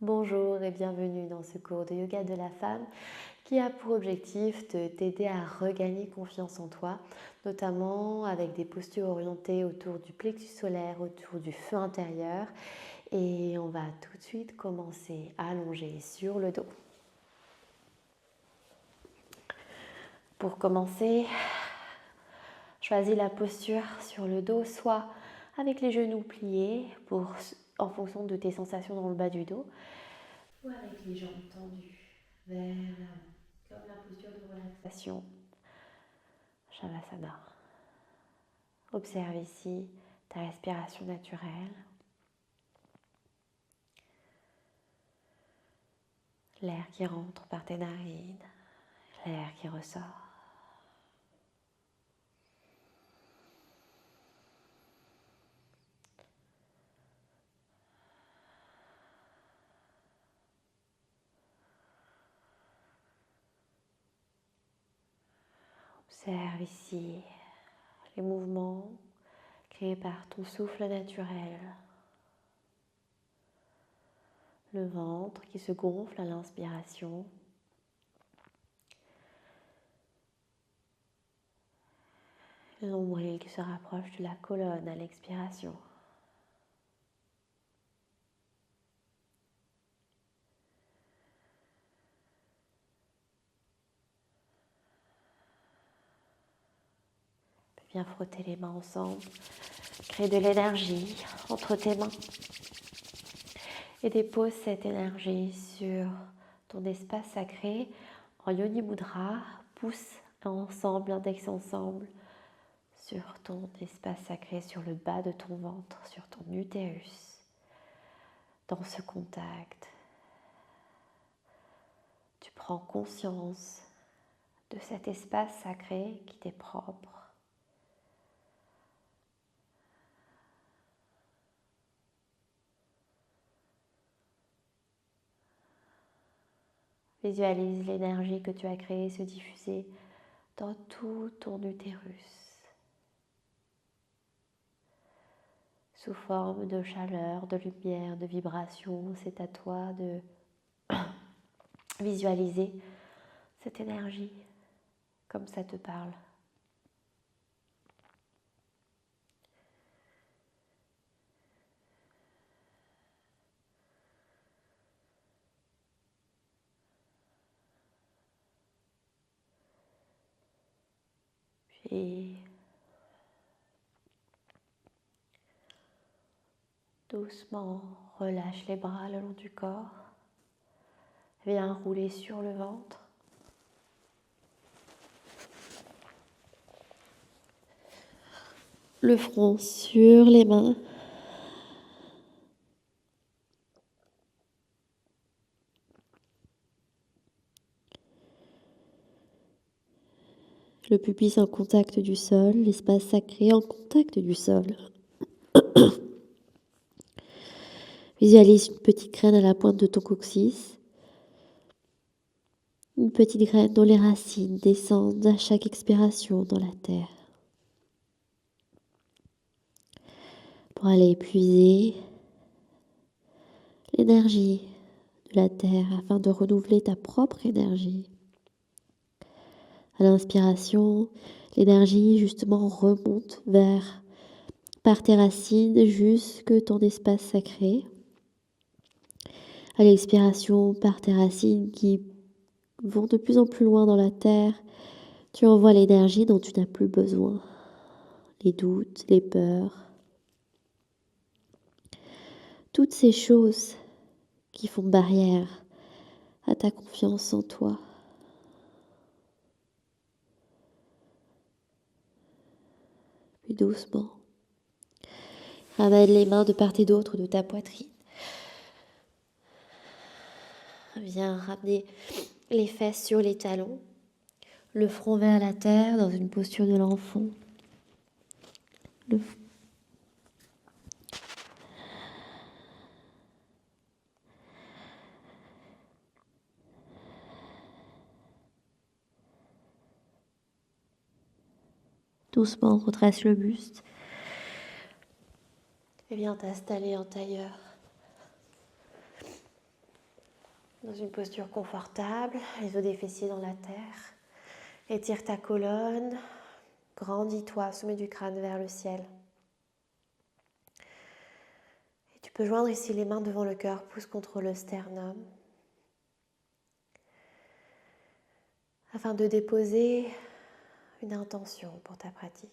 Bonjour et bienvenue dans ce cours de yoga de la femme qui a pour objectif de t'aider à regagner confiance en toi, notamment avec des postures orientées autour du plexus solaire, autour du feu intérieur. Et on va tout de suite commencer allongé sur le dos. Pour commencer, choisis la posture sur le dos, soit avec les genoux pliés en fonction de tes sensations dans le bas du dos, ou avec les jambes tendues vers l'avant, comme la posture de relaxation, Shavasana. Observe ici ta respiration naturelle, l'air qui rentre par tes narines, l'air qui ressort. Observe ici les mouvements créés par ton souffle naturel. Le ventre qui se gonfle à l'inspiration. Le nombril qui se rapproche de la colonne à l'expiration. Tu peux bien frotter les mains ensemble. Crée de l'énergie entre tes mains. Et dépose cette énergie sur ton espace sacré en Yoni Mudra. Pouce ensemble, index ensemble sur ton espace sacré, sur le bas de ton ventre, sur ton utérus. Dans ce contact, tu prends conscience de cet espace sacré qui t'est propre. Visualise l'énergie que tu as créée se diffuser dans tout ton utérus, sous forme de chaleur, de lumière, de vibration. C'est à toi de visualiser cette énergie comme ça te parle. Puis doucement relâche les bras le long du corps. Viens rouler sur le ventre. Le front sur les mains. Le pubis en contact du sol, l'espace sacré en contact du sol. Visualise une petite graine à la pointe de ton coccyx. Une petite graine dont les racines descendent à chaque expiration dans la terre. Pour aller épuiser l'énergie de la terre afin de renouveler ta propre énergie. À l'inspiration, l'énergie justement remonte par tes racines jusque ton espace sacré. À l'expiration, par tes racines qui vont de plus en plus loin dans la terre, tu envoies l'énergie dont tu n'as plus besoin. Les doutes, les peurs. Toutes ces choses qui font barrière à ta confiance en toi. Puis doucement, ramène les mains de part et d'autre de ta poitrine. Viens ramener les fesses sur les talons, le front vers la terre dans une posture de l'enfant. Doucement, redresse le buste. Et viens t'installer en tailleur. Dans une posture confortable, les os des fessiers dans la terre. Étire ta colonne, grandis-toi, sommet du crâne vers le ciel. Et tu peux joindre ici les mains devant le cœur, pouce contre le sternum. Afin de déposer une intention pour ta pratique.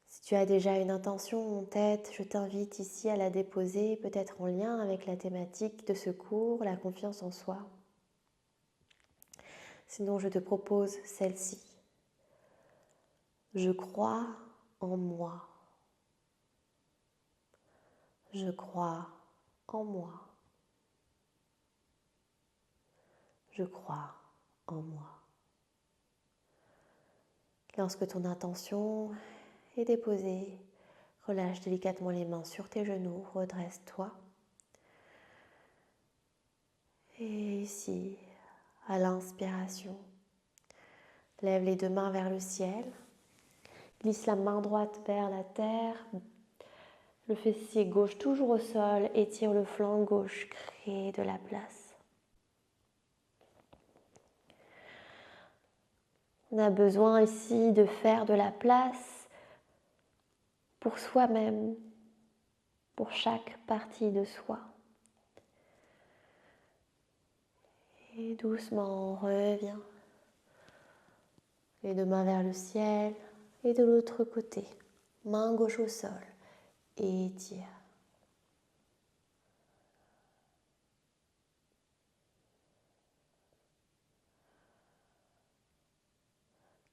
Si tu as déjà une intention en tête, je t'invite ici à la déposer, peut-être en lien avec la thématique de ce cours, la confiance en soi. Sinon, je te propose celle-ci. Je crois en moi. Je crois en moi. Je crois en moi. Lorsque ton intention est déposée, relâche délicatement les mains sur tes genoux, redresse-toi. Et ici, à l'inspiration, lève les deux mains vers le ciel, glisse la main droite vers la terre, le fessier gauche toujours au sol, étire le flanc gauche, crée de la place. On a besoin ici de faire de la place pour soi-même, pour chaque partie de soi. Et doucement, on revient. Les deux mains vers le ciel et de l'autre côté. Main gauche au sol. Et étire.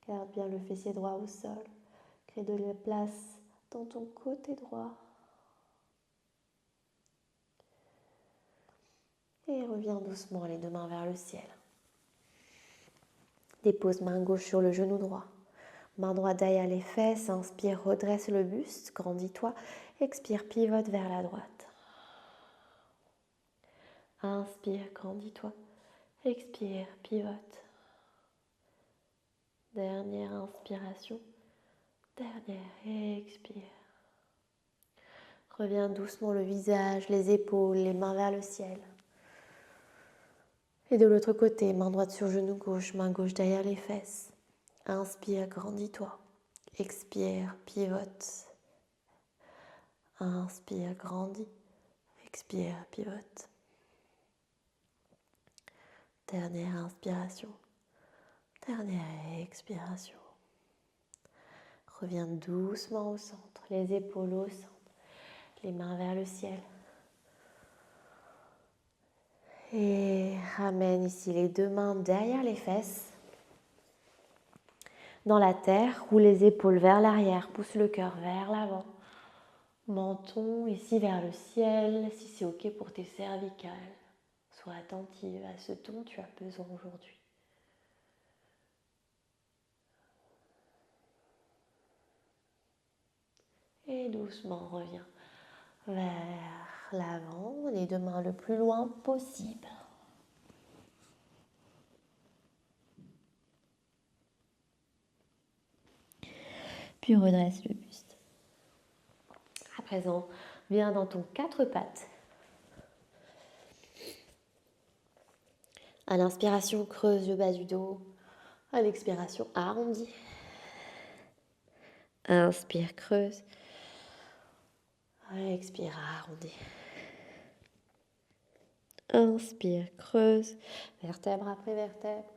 Garde bien le fessier droit au sol. Crée de la place dans ton côté droit. Et reviens doucement, les deux mains vers le ciel. Dépose main gauche sur le genou droit. Main droite derrière les fesses. Inspire, redresse le buste, grandis-toi. Expire, pivote vers la droite. Inspire, grandis-toi. Expire, pivote. Dernière inspiration. Dernière, expire. Reviens doucement le visage, les épaules, les mains vers le ciel. Et de l'autre côté, main droite sur genou gauche, main gauche derrière les fesses. Inspire, grandis-toi. Expire, pivote. Inspire, grandis. Expire, pivote. Dernière inspiration. Dernière expiration. Reviens doucement au centre, les épaules au centre, les mains vers le ciel. Et ramène ici les deux mains derrière les fesses, dans la terre, roule les épaules vers l'arrière, pousse le cœur vers l'avant. Menton ici vers le ciel, si c'est ok pour tes cervicales. Sois attentive à ce dont tu as besoin aujourd'hui. Et doucement reviens vers l'avant, les deux mains le plus loin possible. Puis redresse le buste. À présent, viens dans ton quatre pattes. À l'inspiration, creuse le bas du dos. À l'expiration, arrondis. Inspire, creuse. Expire, arrondis. Inspire, creuse. Vertèbre après vertèbre.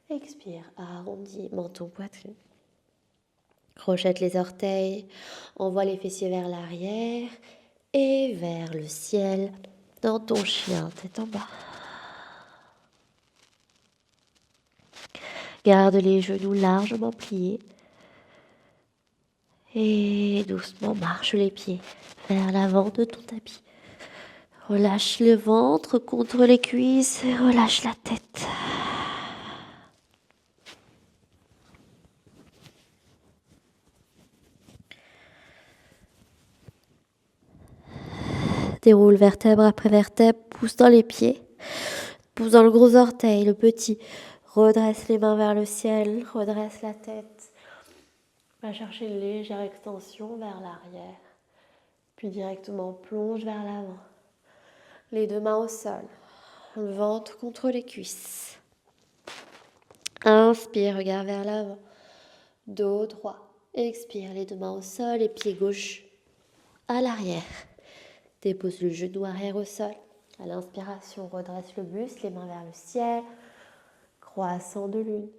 Expire, arrondis. Menton, poitrine. Crochette les orteils. Envoie les fessiers vers l'arrière et vers le ciel dans ton chien, tête en bas. Garde les genoux largement pliés. Et doucement marche les pieds vers l'avant de ton tapis. Relâche le ventre contre les cuisses et relâche la tête. Déroule vertèbre après vertèbre, pousse dans les pieds. Pousse dans le gros orteil, le petit. Redresse les mains vers le ciel, redresse la tête. Va chercher une légère extension vers l'arrière. Puis directement plonge vers l'avant. Les deux mains au sol. le ventre contre les cuisses. Inspire, regard vers l'avant, dos droit. Expire, les deux mains au sol et pied gauche à l'arrière. Dépose le genou arrière au sol. À l'inspiration, redresse le buste, les mains vers le ciel. Croissant de lune.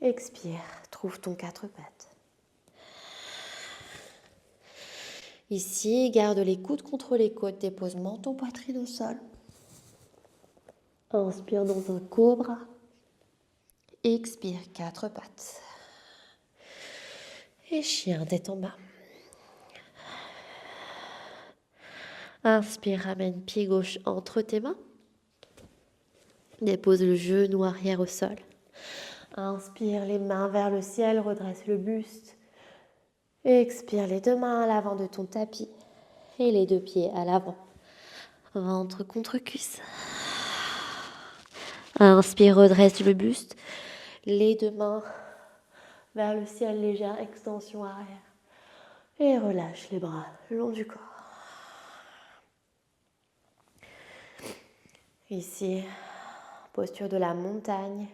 Expire, trouve ton quatre pattes. Ici, garde les coudes contre les côtes, dépose menton, poitrine au sol. Inspire dans un cobra. Expire, quatre pattes. Et chien, tête en bas. Inspire, ramène pied gauche entre tes mains. Dépose le genou arrière au sol. Inspire, les mains vers le ciel, redresse le buste. Expire, les deux mains à l'avant de ton tapis et les deux pieds à l'avant. Ventre contre cuisse. Inspire, redresse le buste. Les deux mains vers le ciel, légère extension arrière. Et relâche les bras le long du corps. Ici, posture de la montagne.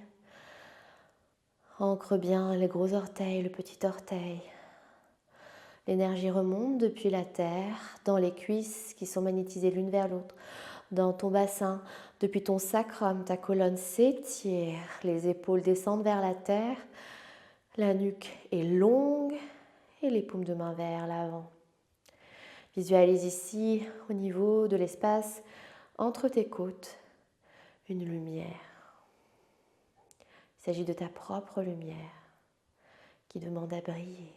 Ancre bien les gros orteils, le petit orteil. L'énergie remonte depuis la terre, dans les cuisses qui sont magnétisées l'une vers l'autre, dans ton bassin, depuis ton sacrum, ta colonne s'étire, les épaules descendent vers la terre, la nuque est longue et les paumes de main vers l'avant. Visualise ici, au niveau de l'espace, entre tes côtes, une lumière. Il s'agit de ta propre lumière qui demande à briller.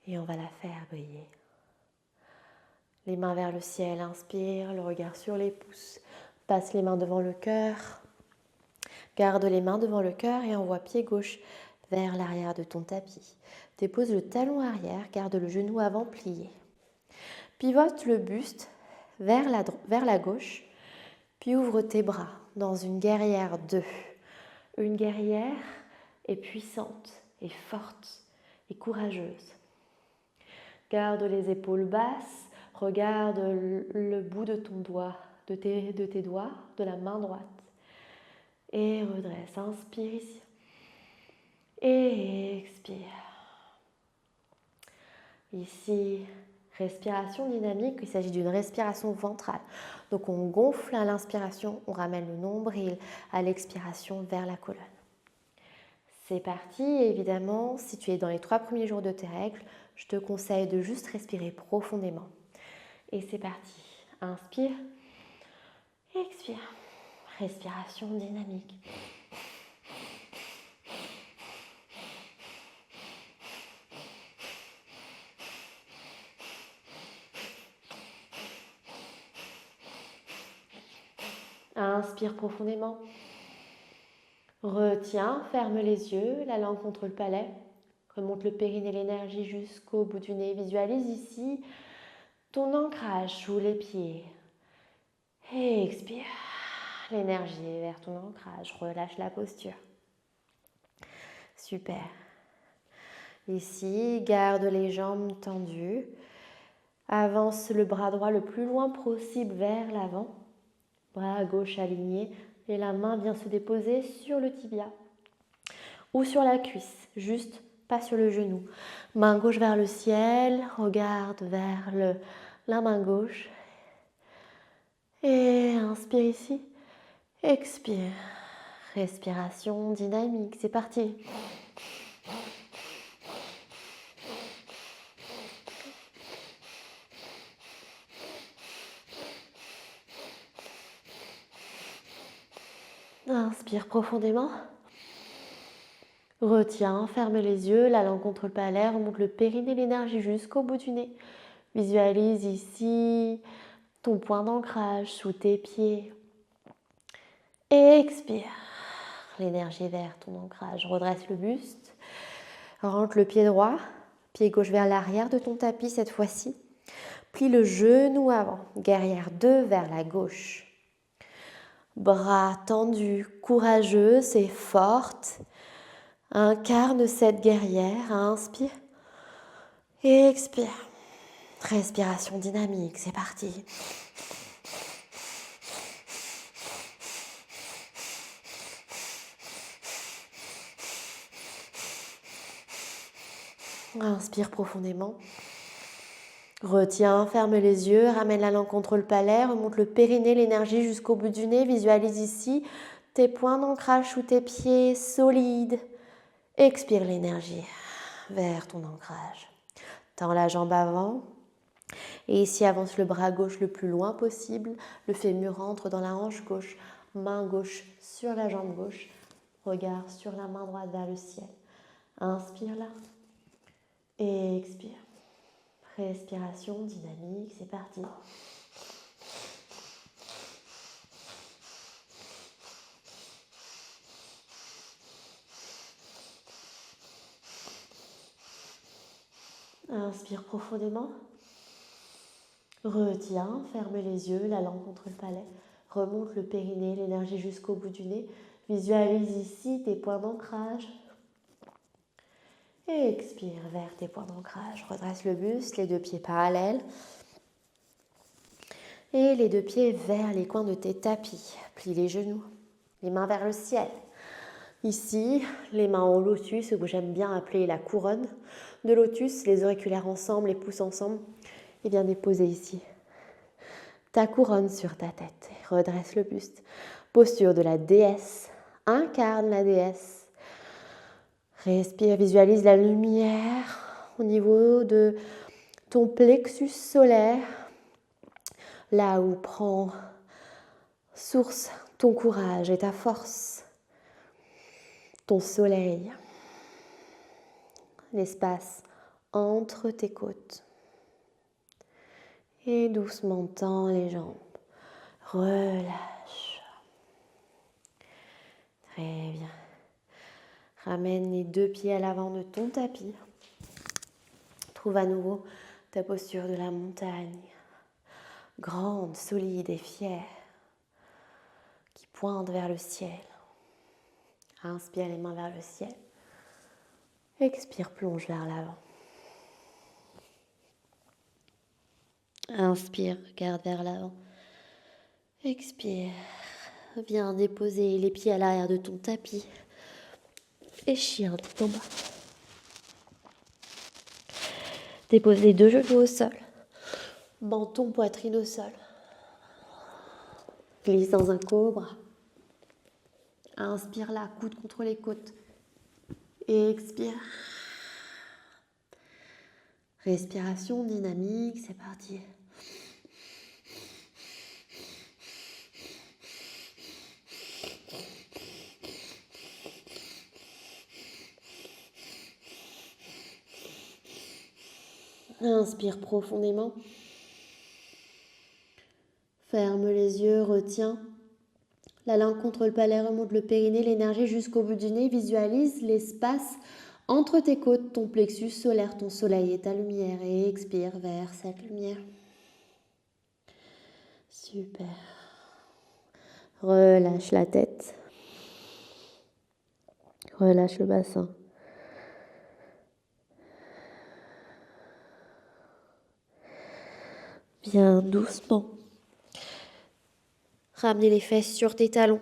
Et on va la faire briller. Les mains vers le ciel, inspire, le regard sur les pouces. Passe les mains devant le cœur. Garde les mains devant le cœur et envoie pied gauche vers l'arrière de ton tapis. Dépose le talon arrière, garde le genou avant plié. Pivote le buste vers la gauche, puis ouvre tes bras dans une guerrière 2. Une guerrière est puissante, et forte et courageuse. Garde les épaules basses, regarde le bout de ton doigt, de tes doigts, de la main droite. Et redresse, inspire ici. Et expire. Ici, respiration dynamique, il s'agit d'une respiration ventrale. Donc on gonfle à l'inspiration, on ramène le nombril à l'expiration vers la colonne. C'est parti, évidemment, si tu es dans les 3 premiers jours de tes règles, je te conseille de juste respirer profondément. Et c'est parti. Inspire, expire. Respiration dynamique. Inspire profondément. Retiens, ferme les yeux, la langue contre le palais. Remonte le périnée, l'énergie jusqu'au bout du nez. Visualise ici ton ancrage sous les pieds. Et expire. L'énergie vers ton ancrage. Relâche la posture. Super. Ici, garde les jambes tendues. Avance le bras droit le plus loin possible vers l'avant. Bras gauche aligné et la main vient se déposer sur le tibia ou sur la cuisse, juste pas sur le genou. Main gauche vers le ciel, regarde vers la main gauche. Et inspire ici, expire. Respiration dynamique, c'est parti. Inspire profondément. Retiens, ferme les yeux, la langue contre le palais, remonte le périnée, l'énergie jusqu'au bout du nez. Visualise ici ton point d'ancrage sous tes pieds. Et expire. L'énergie vers ton ancrage. Redresse le buste. Rentre le pied droit, pied gauche vers l'arrière de ton tapis cette fois-ci. Plie le genou avant. Guerrière 2 vers la gauche. Bras tendus, courageuse et forte. Incarne cette guerrière. Inspire. Et expire. Respiration dynamique, c'est parti. Inspire profondément. Retiens, ferme les yeux, ramène la langue contre le palais, remonte le périnée, l'énergie jusqu'au bout du nez. Visualise ici tes points d'ancrage sous tes pieds solides. Expire l'énergie vers ton ancrage. Tends la jambe avant. Et ici, avance le bras gauche le plus loin possible. Le fémur entre dans la hanche gauche. Main gauche sur la jambe gauche. Regard sur la main droite vers le ciel. Inspire là. Et expire. Respiration dynamique, c'est parti. Inspire profondément. Retiens, ferme les yeux, la langue contre le palais. Remonte le périnée, l'énergie jusqu'au bout du nez. Visualise ici tes points d'ancrage. Et expire vers tes points d'ancrage. Redresse le buste, les deux pieds parallèles. Et les deux pieds vers les coins de tes tapis. Plie les genoux, les mains vers le ciel. Ici, les mains en lotus, ce que j'aime bien appeler la couronne de lotus, les auriculaires ensemble, les pouces ensemble. Et bien déposer ici ta couronne sur ta tête. Redresse le buste. Posture de la déesse. Incarne la déesse. Respire, visualise la lumière au niveau de ton plexus solaire. Là où prend source ton courage et ta force. Ton soleil. L'espace entre tes côtes. Et doucement tends les jambes. Relâche. Très bien. Ramène les deux pieds à l'avant de ton tapis. Trouve à nouveau ta posture de la montagne. Grande, solide et fière. Qui pointe vers le ciel. Inspire les mains vers le ciel. Expire, plonge vers l'avant. Inspire, regarde vers l'avant. Expire. Viens déposer les pieds à l'arrière de ton tapis. Échire tout en bas. Dépose les deux genoux au sol. Menton, poitrine au sol. Glisse dans un cobra. Inspire là, coude contre les côtes. Et expire. Respiration dynamique, c'est parti. Inspire profondément. Ferme les yeux, retiens. La langue contre le palais, remonte le périnée, l'énergie jusqu'au bout du nez. Visualise l'espace entre tes côtes, ton plexus solaire, ton soleil et ta lumière. Et expire vers cette lumière. Super. Relâche la tête. Relâche le bassin. Viens doucement. Ramener les fesses sur tes talons.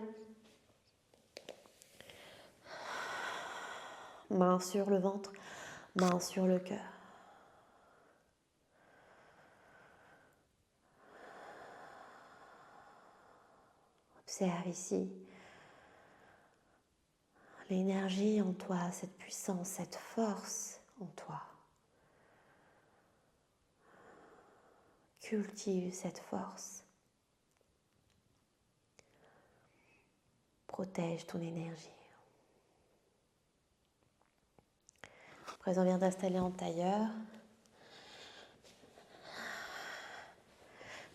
Main sur le ventre, main sur le cœur. Observe ici l'énergie en toi, cette puissance, cette force en toi. Cultive cette force. Protège ton énergie. À présent, viens t'installer en tailleur.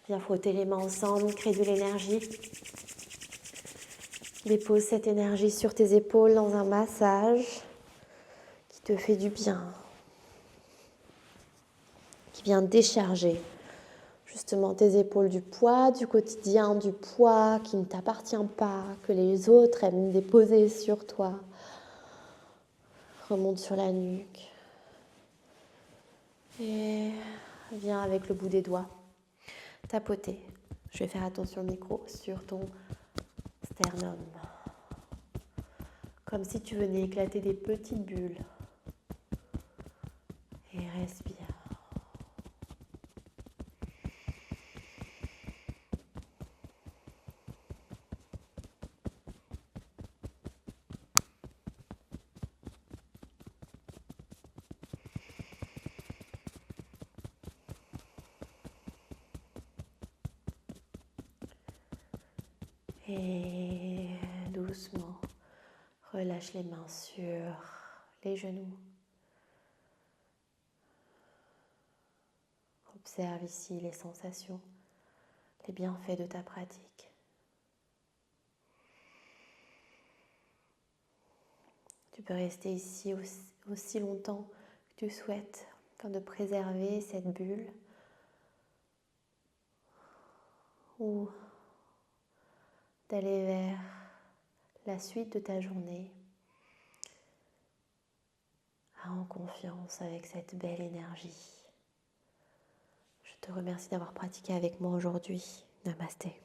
Viens frotter les mains ensemble, crée de l'énergie. Dépose cette énergie sur tes épaules dans un massage qui te fait du bien, qui vient décharger justement tes épaules du poids du quotidien, du poids qui ne t'appartient pas, que les autres aiment déposer sur toi. Remonte sur la nuque. Et viens avec le bout des doigts tapoter. Je vais faire attention au micro sur ton sternum. Comme si tu venais éclater des petites bulles. Et respire. Et doucement, relâche les mains sur les genoux. Observe ici les sensations, les bienfaits de ta pratique. Tu peux rester ici aussi longtemps que tu souhaites afin de préserver cette bulle ou d'aller vers la suite de ta journée en confiance avec cette belle énergie. Je te remercie d'avoir pratiqué avec moi aujourd'hui. Namasté.